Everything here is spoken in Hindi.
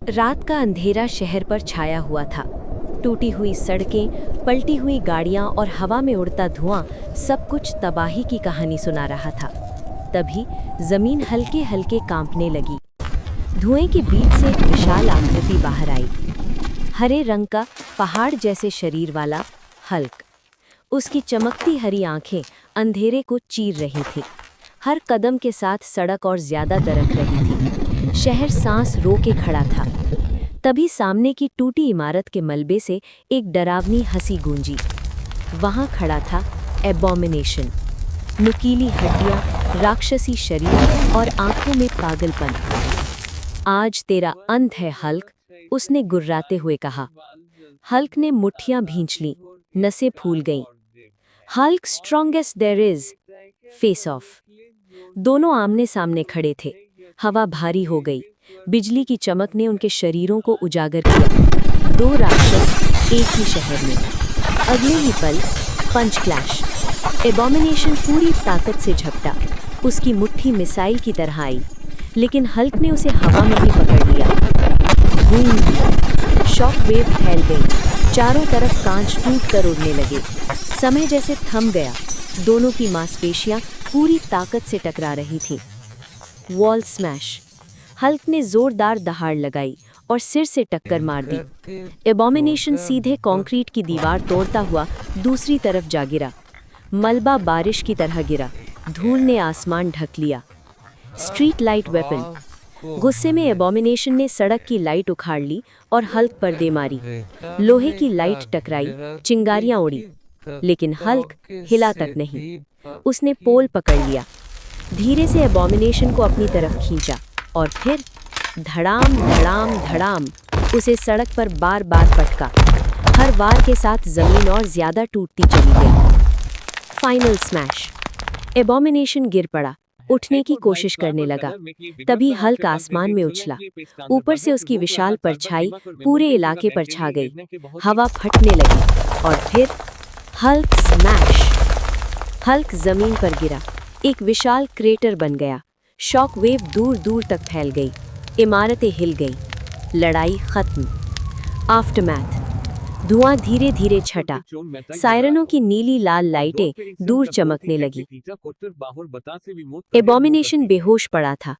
रात का अंधेरा शहर पर छाया हुआ था। टूटी हुई सड़कें, पलटी हुई गाड़ियां और हवा में उड़ता धुआं सब कुछ तबाही की कहानी सुना रहा था। तभी जमीन हल्के हल्के कांपने लगी। धुएं के बीच से एक विशाल आकृति बाहर आई। हरे रंग का पहाड़ जैसे शरीर वाला हल्क। उसकी चमकती हरी आंखें अंधेरे को चीर रही थी। हर कदम के साथ सड़क और ज्यादा दरक रही थी। शहर सांस रोके खड़ा था। तभी सामने की टूटी इमारत के मलबे से एक डरावनी हंसी गूंजी। वहां खड़ा था एबॉमिनेशन। नुकीली हड्डियां, राक्षसी शरीर और आंखों में पागलपन। आज तेरा अंत है हल्क, उसने गुर्राते हुए कहा। हल्क ने मुट्ठियां भींच लीं, नसें फूल गईं। Hulk strongest there is. Face off. दोनों आमने सामने खड़े थे। हवा भारी हो गई। बिजली की चमक ने उनके शरीरों को उजागर किया। दो राक्षस एक ही शहर में। अगले ही पल पंच क्लैश। एबॉमिनेशन पूरी ताकत से झपटा। उसकी मुट्ठी मिसाइल की तरह आई, लेकिन हल्क ने उसे हवा में ही पकड़ लिया। बूम! शॉक वेव फैल गई। चारों तरफ कांच टूट कर उड़ने लगे। समय जैसे थम गया। दोनों की मांसपेशियां पूरी ताकत से टकरा रही थीं। Wall smash. हल्क ने जोरदार दहाड़ लगाई और सिर से टक्कर मार दी। एबॉमिनेशन सीधे कंक्रीट की दीवार तोड़ता हुआ दूसरी तरफ जा गिरा। मलबा बारिश की तरह गिरा। धूल ने आसमान ढक लिया। Street light weapon. गुस्से में एबॉमिनेशन ने सड़क की लाइट उखाड़ ली और हल्क पर दे मारी। लोहे की लाइट टकराई, चिंगारियां उड़ी, लेकिन हल्क हिला तक नहीं। उसने पोल पकड़ लिया, धीरे से एबॉमिनेशन को अपनी तरफ खींचा और फिर धड़ाम धड़ाम धड़ाम उसे सड़क पर बार बार पटका। हर वार के साथ जमीन और ज्यादा टूटती चली गई। Final smash. एबॉमिनेशन गिर पड़ा, उठने की कोशिश करने लगा। तभी हल्क आसमान में उछला। ऊपर से उसकी विशाल परछाई पूरे इलाके पर छा गई। हवा फटने लगी और फिर हल्क स्मैश। हल्क जमीन पर गिरा। एक विशाल क्रेटर बन गया। शॉक वेव दूर दूर तक फैल गई। इमारतें हिल गईं। लड़ाई खत्म। आफ्टरमैथ। धुआं धीरे धीरे छटा। सायरनों की नीली लाल लाइटें दूर चमकने लगी। एबॉमिनेशन बेहोश पड़ा था।